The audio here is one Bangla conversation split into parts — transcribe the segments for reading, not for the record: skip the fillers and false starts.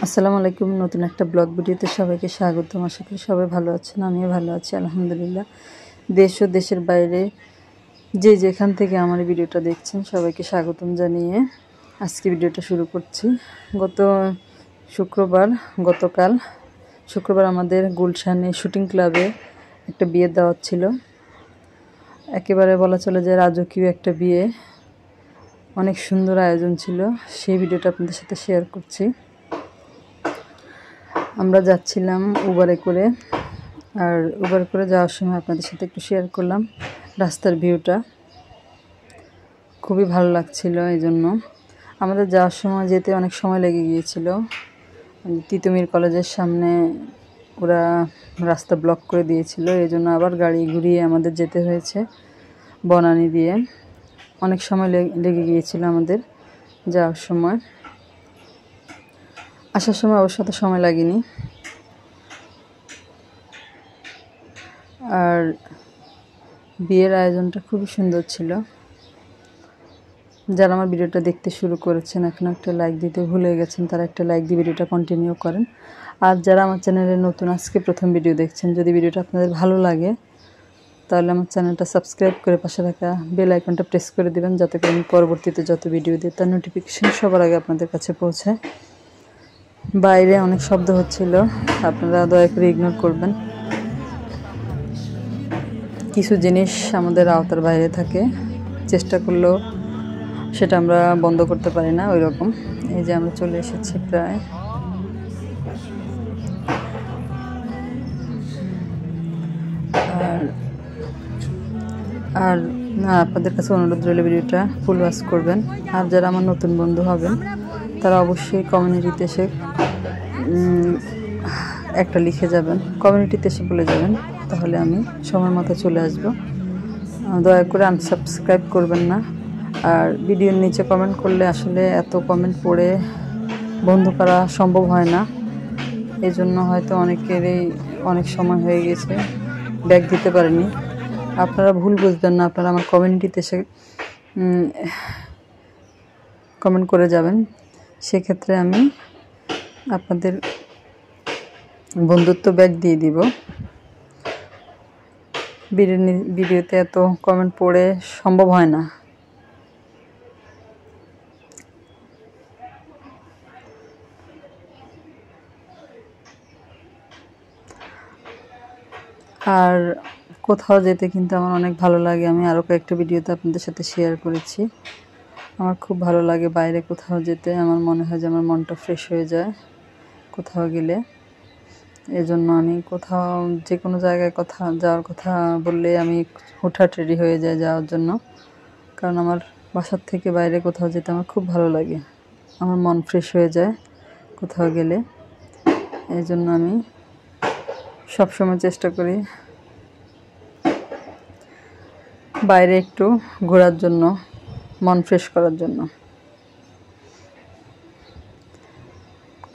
আসসালামু আলাইকুম। নতুন একটা ব্লগ ভিডিওতে সবাইকে স্বাগতম। আশা করি সবাই ভালো আছেন, আমিও ভালো আছি আলহামদুলিল্লাহ। দেশ ও দেশের বাইরে যে যেখান থেকে আমার ভিডিওটা দেখছেন সবাইকে স্বাগতম জানিয়ে আজকে ভিডিওটা শুরু করছি। গতকাল শুক্রবার আমাদের গুলশানে শুটিং ক্লাবে একটা বিয়ের দাওয়াত ছিল। একেবারে বলা চলে যে রাজকীয় একটা বিয়ে, অনেক সুন্দর আয়োজন ছিল। সেই ভিডিওটা আপনাদের সাথে শেয়ার করছি। আমরা যাচ্ছিলাম উবারে করে, আর উবারে করে যাওয়ার সময় আপনাদের সাথে একটু শেয়ার করলাম রাস্তার ভিউটা। খুবই ভালো লাগছিল। এই জন্য আমাদের যাওয়ার সময় যেতে অনেক সময় লেগে গিয়েছিল। তিতুমির কলেজের সামনে ওরা রাস্তা ব্লক করে দিয়েছিল, এই জন্য আবার গাড়ি ঘুরিয়ে আমাদের যেতে হয়েছে বনানী দিয়ে। অনেক সময় লেগে গিয়েছিল আমাদের যাওয়ার সময়। আসার সময় অবশ্য অত সময় লাগেনি। আর বিয়ের আয়োজনটা খুবই সুন্দর ছিল। যারা আমার ভিডিওটা দেখতে শুরু করেছেন এখনও একটা লাইক দিতে ভুলে গেছেন, তারা একটা লাইক দিয়ে ভিডিওটা কন্টিনিউ করেন। আর যারা আমার চ্যানেলে নতুন আজকে প্রথম ভিডিও দেখছেন, যদি ভিডিওটা আপনাদের ভালো লাগে তাহলে আমার চ্যানেলটা সাবস্ক্রাইব করে পাশে থাকা বেল আইকনটা প্রেস করে দেবেন, যাতে করে আমি পরবর্তীতে যত ভিডিও দিই তার নোটিফিকেশন সবার আগে আপনাদের কাছে পৌঁছায়। বাইরে অনেক শব্দ হচ্ছিল, আপনারা দয়া করে ইগনোর করবেন। কিছু জিনিস আমাদের আওতার বাইরে থাকে, চেষ্টা করলেও সেটা আমরা বন্ধ করতে পারি না ওই রকম। এই যে আমরা চলে এসেছি প্রায়। আর আপনাদের কাছে অনুরোধ রইল ভিডিওটা ফুল ওয়াচ করবেন। আর যারা আমার নতুন বন্ধু হবেন তারা অবশ্যই কমিউনিটিতে এসে একটা লিখে যাবেন, কমিউনিটিতে এসে বলে যাবেন, তাহলে আমি সময় মতো চলে আসব। দয়া করে আনসাবস্ক্রাইব করবেন না। আর ভিডিওর নিচে কমেন্ট করলে আসলে এত কমেন্ট পড়ে বন্ধ করা সম্ভব হয় না, এই জন্য হয়তো অনেকেরই অনেক সময় হয়ে গেছে ব্যাক দিতে পারেনি। আপনারা ভুল বুঝবেন না, আপনারা আমার কমিউনিটিতে এসে কমেন্ট করে যাবেন। সেক্ষেত্রে আমি আপনাদের বন্ধুত্ব ব্যাক দিয়ে দিব। ভিডিওতে এত কমেন্ট পড়ে সম্ভব হয় না। আর কোথাও যেতে কিন্তু আমার অনেক ভালো লাগে। আমি আরও কয়েকটা ভিডিওতে আপনাদের সাথে শেয়ার করেছি। আমার খুব ভালো লাগে বাইরে কোথাও যেতে। আমার মনে হয় যে আমার মনটা ফ্রেশ হয়ে যায় কোথাও গেলে। এজন্য আমি কোথাও যে কোনো জায়গায় যাওয়ার কথা বললে আমি হুটহাট রেডি হয়ে যাই যাওয়ার জন্য, কারণ আমার বাসার থেকে বাইরে কোথাও যেতে আমার খুব ভালো লাগে। আমার মন ফ্রেশ হয়ে যায় কোথাও গেলে। এই জন্য আমি সবসময় চেষ্টা করি বাইরে একটু ঘোরার জন্য, মন ফ্রেশ করার জন্য।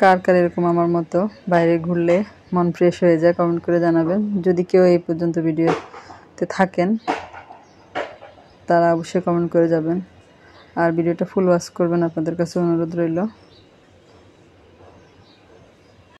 কার কার এরকম আমার মতো বাইরে ঘুরলে মন ফ্রেশ হয়ে যায় কমেন্ট করে জানাবেন। যদি কেউ এই পর্যন্ত ভিডিওতে থাকেন তারা অবশ্যই কমেন্ট করে যাবেন। আর ভিডিওটা ফুল ওয়াচ করবেন, আপনাদের কাছে অনুরোধ রইল।